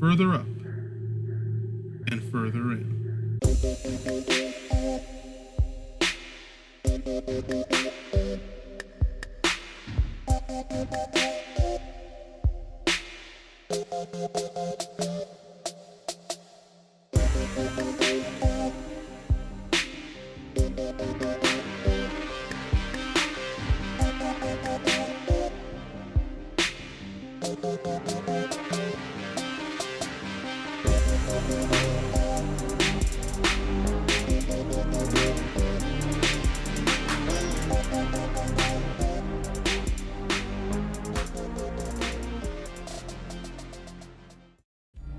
further up and further in.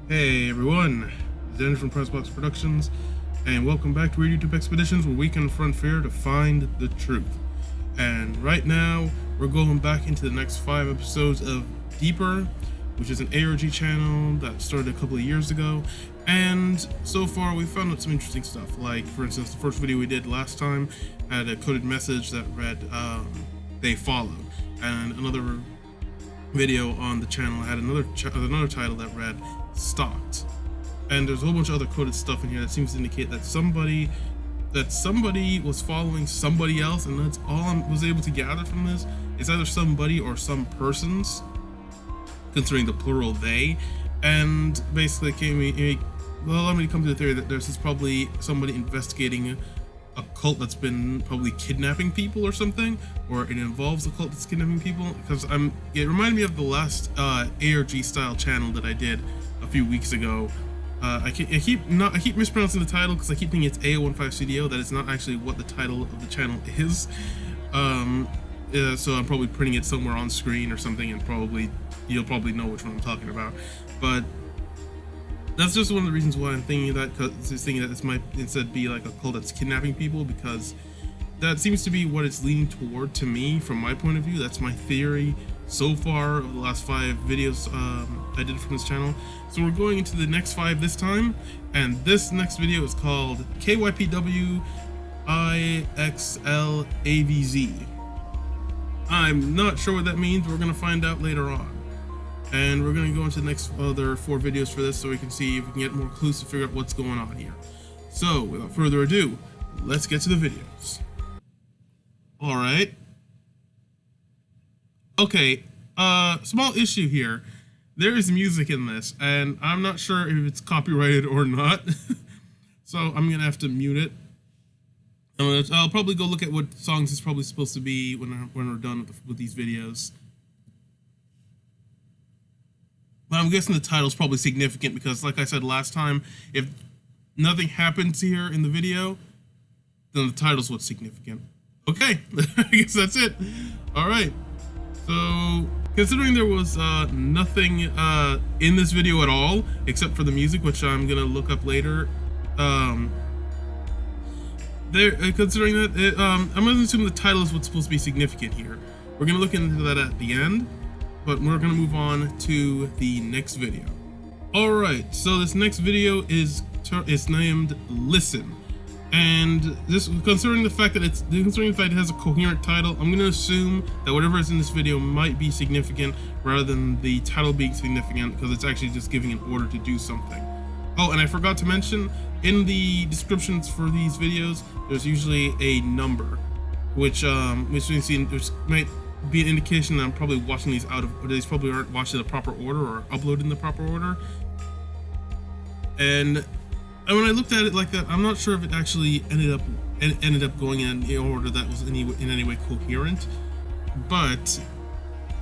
Hey everyone, Zen from Pressbox Productions, and welcome back to Weird YouTube Expeditions, where we confront fear to find the truth. And right now, we're going back into the next 5 episodes of Deeper, which is an ARG channel that started a couple of years ago. And so far, we found out some interesting stuff. Like, for instance, the first video we did last time had a coded message that read, "They follow," and another video on the channel had another title that read "Stalked." And there's a whole bunch of other coded stuff in here that seems to indicate that somebody was following somebody else, and that's all I was able to gather from this. It's either somebody or some persons, considering the plural they. And basically let me come to the theory that there's probably somebody investigating a cult that's been probably kidnapping people or something, or it involves a cult that's kidnapping people, because it reminded me of the last ARG style channel that I did a few weeks ago. I keep mispronouncing the title because I keep thinking it's AO15CDO. That is not actually what the title of the channel is. So I'm probably printing it somewhere on screen or something, and you'll probably know which one I'm talking about. But that's just one of the reasons why I'm thinking that, because it's thinking that this might instead be like a cult that's kidnapping people, because that seems to be what it's leaning toward to me from my point of view. That's my theory so far of the last 5 videos I did from this channel. So we're going into the next 5 this time, and this next video is called KYPWIXLAVZ. I'm not sure what that means. We're gonna find out later on. And we're going to go into the next other 4 videos for this, so we can see if we can get more clues to figure out what's going on here. So, without further ado, let's get to the videos. Alright. Okay, small issue here. There is music in this, and I'm not sure if it's copyrighted or not. So I'm going to have to mute it. I'll probably go look at what songs it's probably supposed to be when we're done with these videos. But I'm guessing the title's probably significant because, like I said last time, if nothing happens here in the video, then the title's what's significant. Okay, I guess that's it. All right. So, considering there was nothing in this video at all, except for the music, which I'm gonna look up later, considering that, I'm gonna assume the title is what's supposed to be significant here. We're gonna look into that at the end. But we're gonna move on to the next video. All right, so this next video is named "Listen," and this, considering the fact that it has a coherent title, I'm gonna assume that whatever is in this video might be significant rather than the title being significant, because it's actually just giving an order to do something. Oh, and I forgot to mention, in the descriptions for these videos, there's usually a number, which might be an indication that I'm probably watching these these probably aren't watched in the proper order or uploaded in the proper order. And when I looked at it like that, I'm not sure if it actually ended up going in an order that was in any way coherent, but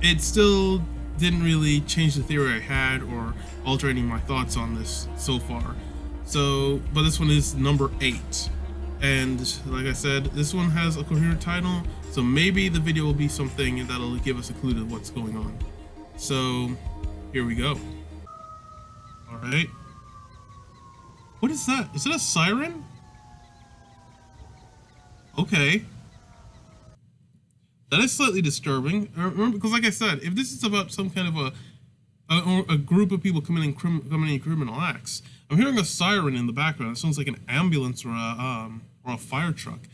it still didn't really change the theory I had or alter any of my thoughts on this so far. So, but this one is number 8. And like I said, this one has a coherent title, so maybe the video will be something that'll give us a clue to what's going on. So, here we go. Alright. What is that? Is it a siren? Okay. That is slightly disturbing. Remember, because like I said, if this is about some kind of a group of people committing criminal acts, I'm hearing a siren in the background. It sounds like an ambulance or a fire truck.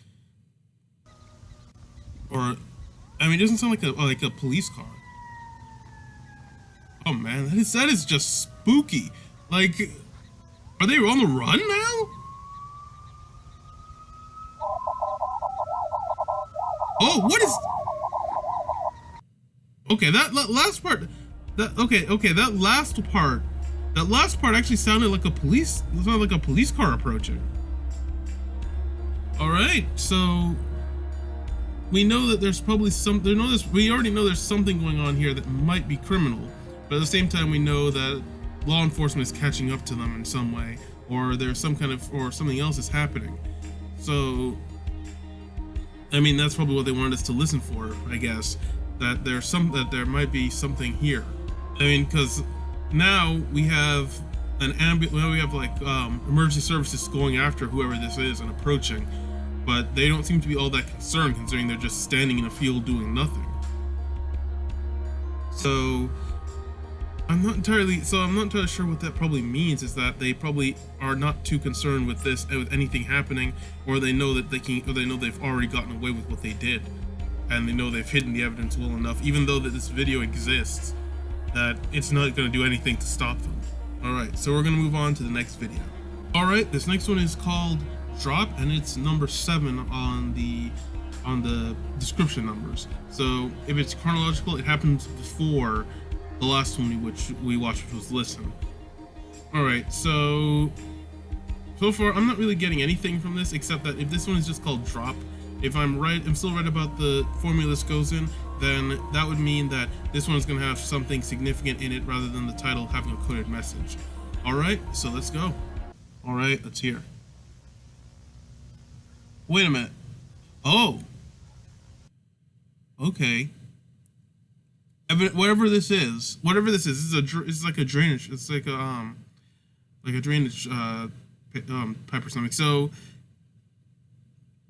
Or, I mean, it doesn't sound like a police car. Oh man, that is just spooky. Like, are they on the run now? Oh, what is... Okay, that last part... Okay, that last part actually sounded like a police car approaching. All right, so we know that there's probably we already know there's something going on here that might be criminal, but at the same time we know that law enforcement is catching up to them in some way, or there's something else is happening. So I mean, that's probably what they wanted us to listen for, I guess, that there might be something here. I mean, because now we have emergency services going after whoever this is and approaching, but they don't seem to be all that concerned, considering they're just standing in a field doing nothing. So I'm not entirely sure what that probably means. Is that they probably are not too concerned with with anything happening, or they know that they've already gotten away with what they did, and they know they've hidden the evidence well enough, even though that this video exists, that it's not going to do anything to stop them. All right, so we're going to move on to the next video. All right, this next one is called Drop, and it's number 7 on the description numbers. So if it's chronological, it happens before the last one which we watched, which was Listen. All right, so far I'm not really getting anything from this, except that if this one is just called Drop, if I'm still right about the formula this goes in, then that would mean that this one is going to have something significant in it rather than the title having a coded message. All right, so let's go. All right, let's hear. Wait a minute. Oh. Okay. Whatever this is, it's like a drainage. It's like a drainage pipe or something. So,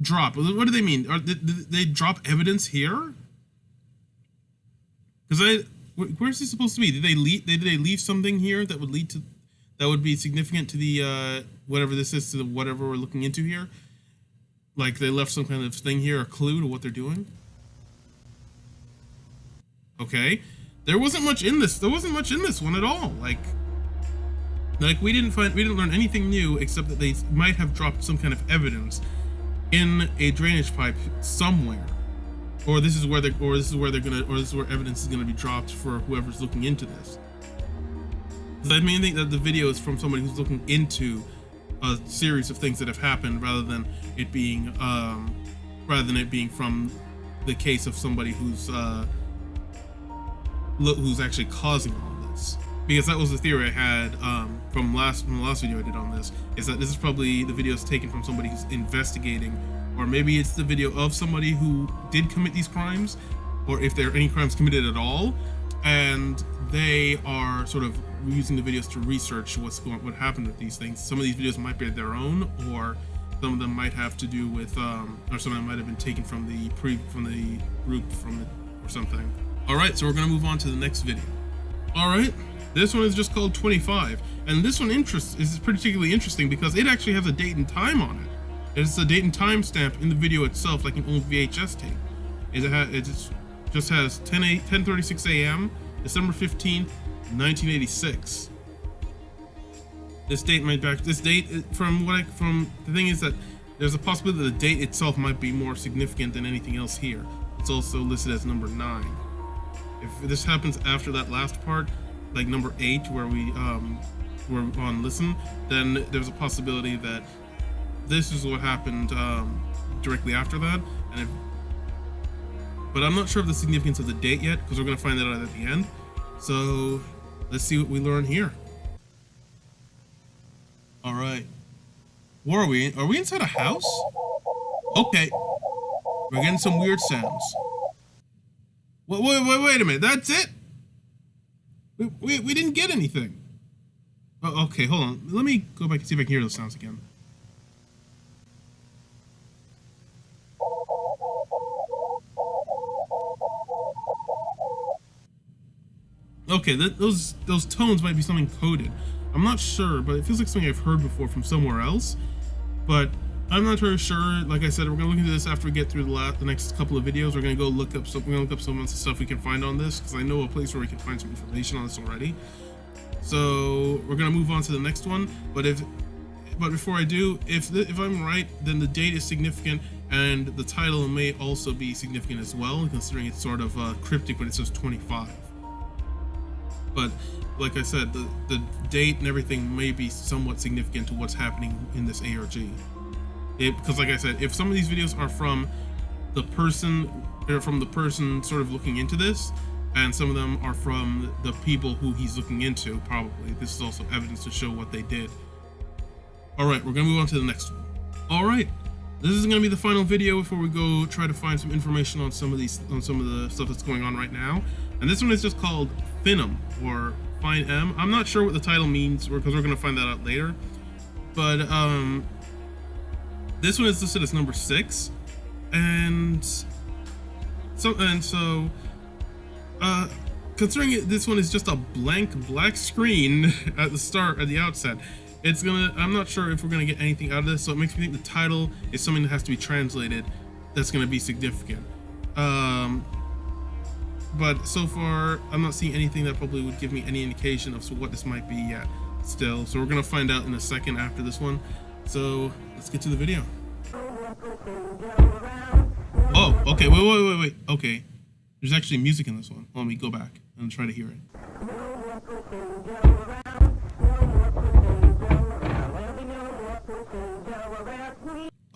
drop. What do they mean? Did they drop evidence here? Because where's this supposed to be? Did they leave something here that would be significant to the whatever this is, to whatever we're looking into here? Like they left some kind of thing here, a clue to what they're doing? Okay, there wasn't much in this one at all. Like we didn't learn anything new, except that they might have dropped some kind of evidence in a drainage pipe somewhere, or this is where evidence is gonna be dropped for whoever's looking into this. I mean, I think that the video is from somebody who's looking into a series of things that have happened, rather than it being from the case of somebody who's actually causing all of this. Because that was the theory I had from the last video I did on this, is that this is probably the video is taken from somebody who's investigating, or maybe it's the video of somebody who did commit these crimes, or if there are any crimes committed at all, and they are sort of using the videos to research what happened with these things. Some of these videos might be their own, or some of them might have to do with, or some of them might have been taken from the group or something. All right, so we're gonna move on to the next video. All right, this one is just called 25, and this one is particularly interesting because it actually has a date and time on it. It's a date and time stamp in the video itself, like an old VHS tape. It just has 10:36 a.m. December 15th, 1986. The thing is that there's a possibility that the date itself might be more significant than anything else here. It's also listed as number 9. If this happens after that last part, like number 8, where we're on Listen, then there's a possibility that this is what happened directly after that. But I'm not sure of the significance of the date yet, because we're going to find that out at the end. So let's see what we learn here. All right. Where are we? Are we inside a house? Okay. We're getting some weird sounds. Wait a minute. That's it? We didn't get anything. Oh, okay, hold on. Let me go back and see if I can hear those sounds again. Okay, those tones might be something coded. I'm not sure, but it feels like something I've heard before from somewhere else. But I'm not very sure. Like I said, we're gonna look into this after we get through the next couple of videos. We're gonna go look up some of the stuff we can find on this, because I know a place where we can find some information on this already. So we're gonna move on to the next one. But before I do, if I'm right, then the date is significant, and the title may also be significant as well, considering it's sort of cryptic when it says 25. But like I said, the date and everything may be somewhat significant to what's happening in this ARG. Because like I said, if some of these videos are from the person sort of looking into this, and some of them are from the people who he's looking into, probably this is also evidence to show what they did. All right, we're gonna move on to the next one. All right, this is gonna be the final video before we go try to find some information on some of the stuff that's going on right now. And this one is just called Finum, or Fine M. I'm not sure what the title means, because we're gonna find that out later. But this one is listed as number 6, and so considering this one is just a blank black screen at the outset, I'm not sure if we're gonna get anything out of this, so it makes me think the title is something that has to be translated that's gonna be significant. But so far I'm not seeing anything that probably would give me any indication of what this might be yet still, so we're gonna find out in a second after this one. So let's get to the video. Oh, okay, wait. Okay, there's actually music in this one. Let me go back and try to hear it.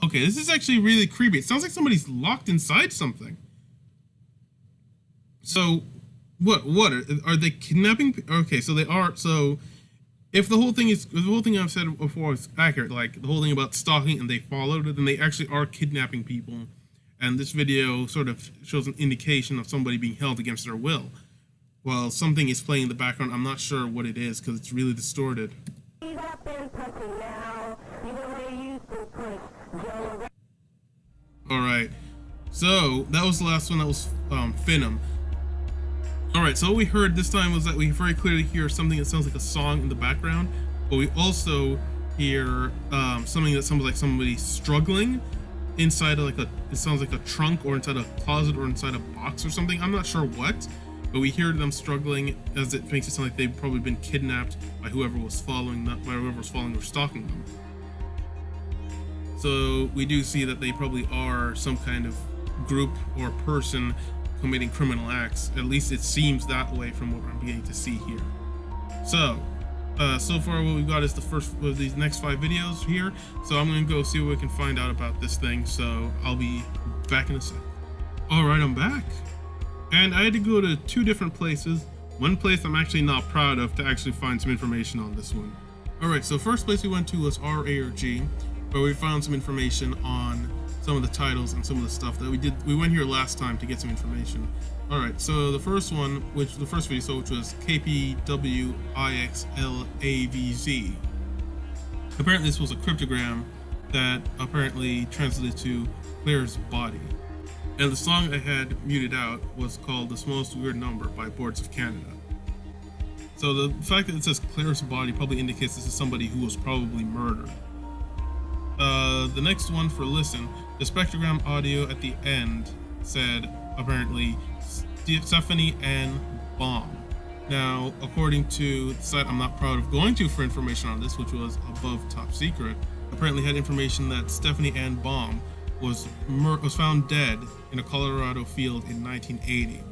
Okay, this is actually really creepy. It sounds like somebody's locked inside something. So, what are they kidnapping? Okay, so they are. So, if the whole thing I've said before is accurate, like the whole thing about stalking and they followed it, then they actually are kidnapping people. And this video sort of shows an indication of somebody being held against their will. While something is playing in the background, I'm not sure what it is because it's really distorted. Alright, so that was the last one. That was Finum. Alright, so what we heard this time was that we very clearly hear something that sounds like a song in the background, but we also hear something that sounds like somebody struggling inside of it sounds like a trunk, or inside a closet, or inside a box or something. I'm not sure what, but we hear them struggling, as it makes it sound like they've probably been kidnapped by whoever was following or stalking them. So we do see that they probably are some kind of group or person committing criminal acts. At least it seems that way from what I'm beginning to see here. So far what we've got is the first of these next 5 videos here. So I'm gonna go see what we can find out about this thing. So I'll be back in a sec. All right, I'm back. And I had to go to 2 different places. One place I'm actually not proud of to actually find some information on this one. All right, so first place we went to was RARG, where we found some information on some of the titles and some of the stuff that we went here last time to get some information. All right, so the first video, which was KPWIXLAVZ. Apparently this was a cryptogram that apparently translated to Claire's Body. And the song I had muted out was called The Smallest Weird Number by Boards of Canada. So the fact that it says Claire's Body probably indicates this is somebody who was probably murdered. The next one for listen, the spectrogram audio at the end said apparently Stephanie Ann Baum. Now, according to the site I'm not proud of going to for information on this, which was above top secret, apparently had information that Stephanie Ann Baum was found dead in a Colorado field in 1980.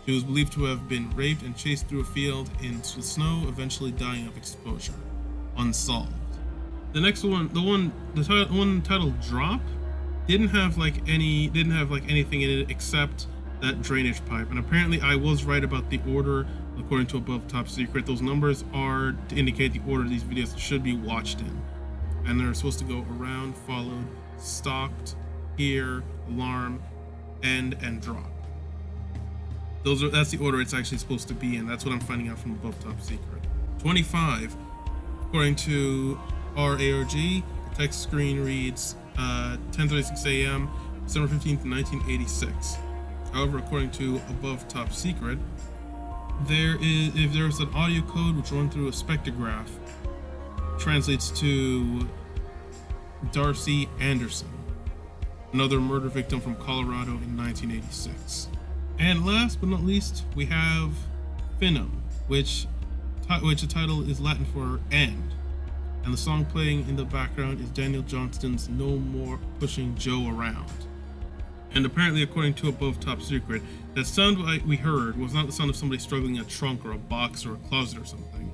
She was believed to have been raped and chased through a field in snow, eventually dying of exposure. Unsolved. The next one, the one titled Drop, didn't have anything in it except that drainage pipe. And apparently I was right about the order according to above top secret. Those numbers are to indicate the order these videos should be watched in. And they're supposed to go around, followed, stalked, hear, alarm, end, and drop. That's the order it's actually supposed to be in. That's what I'm finding out from above top secret. 25, according to RARG, the text screen reads 10:36 a.m. December 15th, 1986. However, according to above top secret, if there's an audio code which run through a spectrograph, translates to Darcy Anderson, another murder victim from Colorado in 1986. And last but not least, we have Finum, which which the title is Latin for "end." And the song playing in the background is Daniel Johnston's "No More Pushing Joe Around." And apparently, according to Above Top Secret, that sound we heard was not the sound of somebody struggling in a trunk or a box or a closet or something.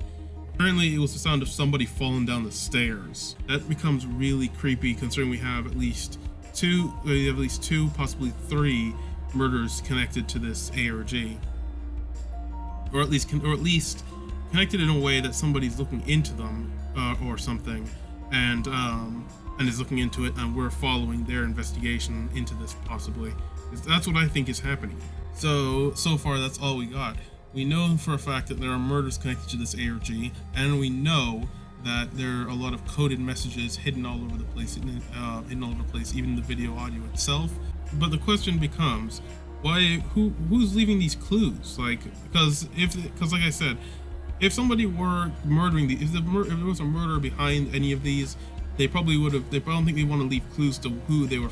Apparently, it was the sound of somebody falling down the stairs. That becomes really creepy, considering we have at least two, possibly three murders connected to this ARG, or at least connected in a way that somebody's looking into them. Or something, and is looking into it, and we're following their investigation into this possibly. That's what I think is happening. So far, that's all we got. We know for a fact that there are murders connected to this ARG, and we know that there are a lot of coded messages hidden all over the place, even in the video audio itself. But the question becomes, who's leaving these clues? Because like I said, if somebody were murdering these, if there was a murder behind any of these, they probably would have. I don't think they want to leave clues to who they were,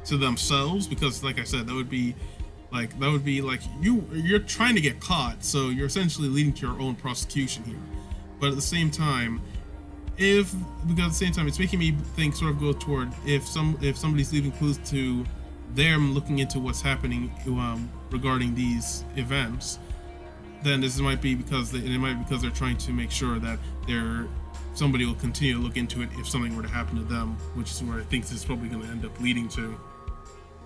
to themselves, because, like I said, that would be like you're trying to get caught, so you're essentially leading to your own prosecution here. But at the same time, it's making me think, sort of go toward if somebody's leaving clues to them looking into what's happening regarding these events. Then this might be because they're trying to make sure that somebody will continue to look into it if something were to happen to them, which is where I think this is probably going to end up leading to.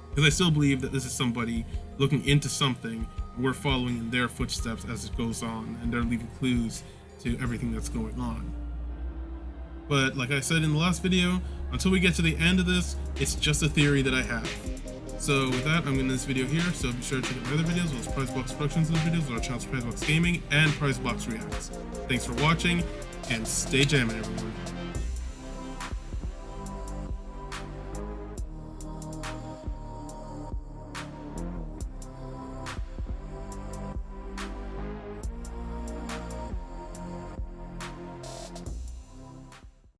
Because I still believe that this is somebody looking into something, and we're following in their footsteps as it goes on, and they're leaving clues to everything that's going on. But like I said in the last video, until we get to the end of this, it's just a theory that I have. So with that, I'm going to end this video here, so be sure to check out my other videos, as well as Prizebox Productions videos, our channel's Prizebox Gaming, and Prizebox Reacts. Thanks for watching, and stay jamming, everyone.